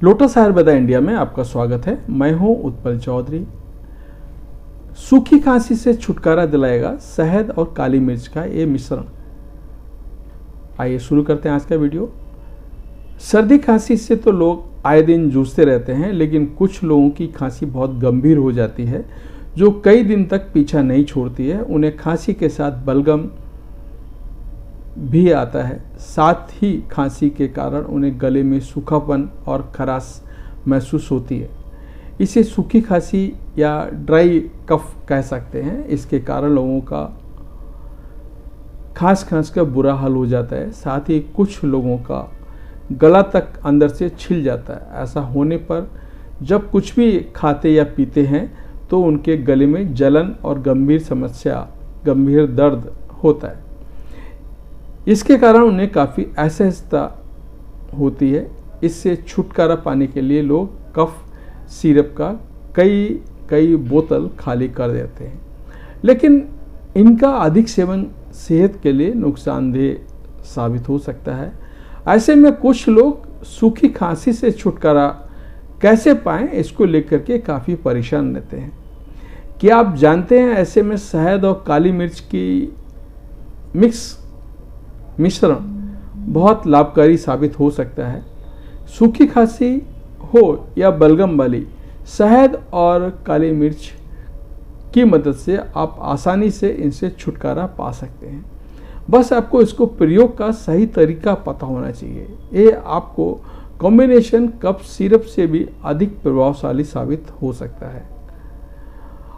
Lotus Ayurveda India में आपका स्वागत है। मैं हूं उत्पल चौधरी। सूखी खांसी से छुटकारा दिलाएगा शहद और काली मिर्च का ये मिश्रण। आइए शुरू करते हैं आज का वीडियो। सर्दी खांसी से तो लोग आए दिन जूझते रहते हैं, लेकिन कुछ लोगों की खांसी बहुत गंभीर हो जाती है जो कई दिन तक पीछा नहीं छोड़ती है। उन्हें खांसी के साथ बलगम भी आता है। साथ ही खांसी के कारण उन्हें गले में सूखापन और खराश महसूस होती है। इसे सूखी खांसी या ड्राई कफ कह सकते हैं। इसके कारण लोगों का खांस कर बुरा हाल हो जाता है। साथ ही कुछ लोगों का गला तक अंदर से छिल जाता है। ऐसा होने पर जब कुछ भी खाते या पीते हैं तो उनके गले में जलन और गंभीर दर्द होता है। इसके कारण उन्हें काफ़ी असहजता होती है। इससे छुटकारा पाने के लिए लोग कफ सिरप का कई बोतल खाली कर देते हैं, लेकिन इनका अधिक सेवन सेहत के लिए नुकसानदेह साबित हो सकता है। ऐसे में कुछ लोग सूखी खांसी से छुटकारा कैसे पाएं, इसको लेकर के काफ़ी परेशान रहते हैं। क्या आप जानते हैं ऐसे में शहद और काली मिर्च की मिश्रण बहुत लाभकारी साबित हो सकता है। सूखी खांसी हो या बलगम वाली, शहद और काली मिर्च की मदद से आप आसानी से इनसे छुटकारा पा सकते हैं। बस आपको इसको प्रयोग का सही तरीका पता होना चाहिए। ये आपको कॉम्बिनेशन कफ सिरप से भी अधिक प्रभावशाली साबित हो सकता है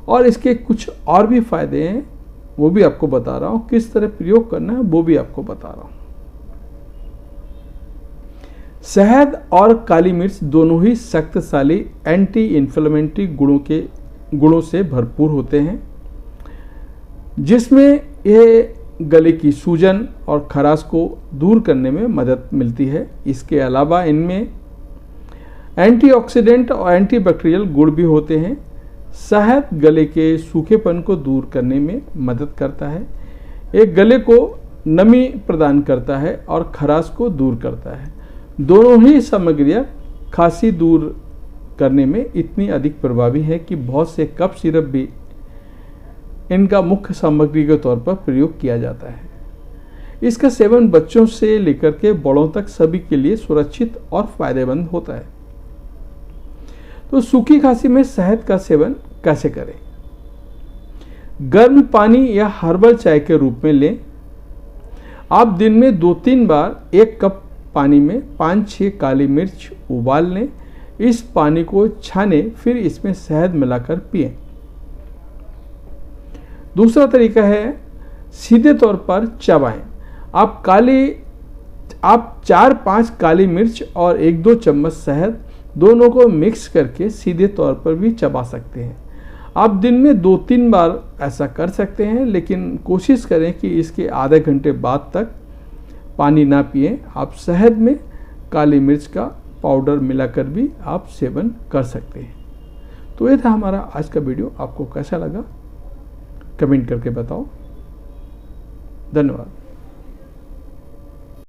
और इसके कुछ और भी फायदे हैं, वो भी आपको बता रहा हूँ। किस तरह प्रयोग करना है वो भी आपको बता रहा हूँ। शहद और काली मिर्च दोनों ही शक्तिशाली एंटी इन्फ्लेमेटरी गुणों से भरपूर होते हैं, जिसमें यह गले की सूजन और खराश को दूर करने में मदद मिलती है। इसके अलावा इनमें एंटीऑक्सीडेंट और एंटीबैक्टीरियल गुण भी होते हैं। शहद गले के सूखेपन को दूर करने में मदद करता है। एक गले को नमी प्रदान करता है और खराश को दूर करता है। दोनों ही सामग्रियां खांसी दूर करने में इतनी अधिक प्रभावी है कि बहुत से कफ सिरप भी इनका मुख्य सामग्री के तौर पर प्रयोग किया जाता है। इसका सेवन बच्चों से लेकर के बड़ों तक सभी के लिए सुरक्षित और फायदेमंद होता है। तो सूखी खांसी में शहद का सेवन कैसे करें? गर्म पानी या हर्बल चाय के रूप में लें। आप दिन में 2-3 बार 1 कप पानी में 5-6 काली मिर्च उबाल लें। इस पानी को छानें, फिर इसमें शहद मिलाकर पिएं। दूसरा तरीका है सीधे तौर पर चबाएं। आप 4-5 काली मिर्च और 1-2 चम्मच शहद दोनों को मिक्स करके सीधे तौर पर भी चबा सकते हैं। आप दिन में 2-3 बार ऐसा कर सकते हैं, लेकिन कोशिश करें कि इसके आधे घंटे बाद तक पानी ना पिएं। आप शहद में काली मिर्च का पाउडर मिलाकर भी आप सेवन कर सकते हैं। तो ये था हमारा आज का वीडियो। आपको कैसा लगा कमेंट करके बताओ। धन्यवाद।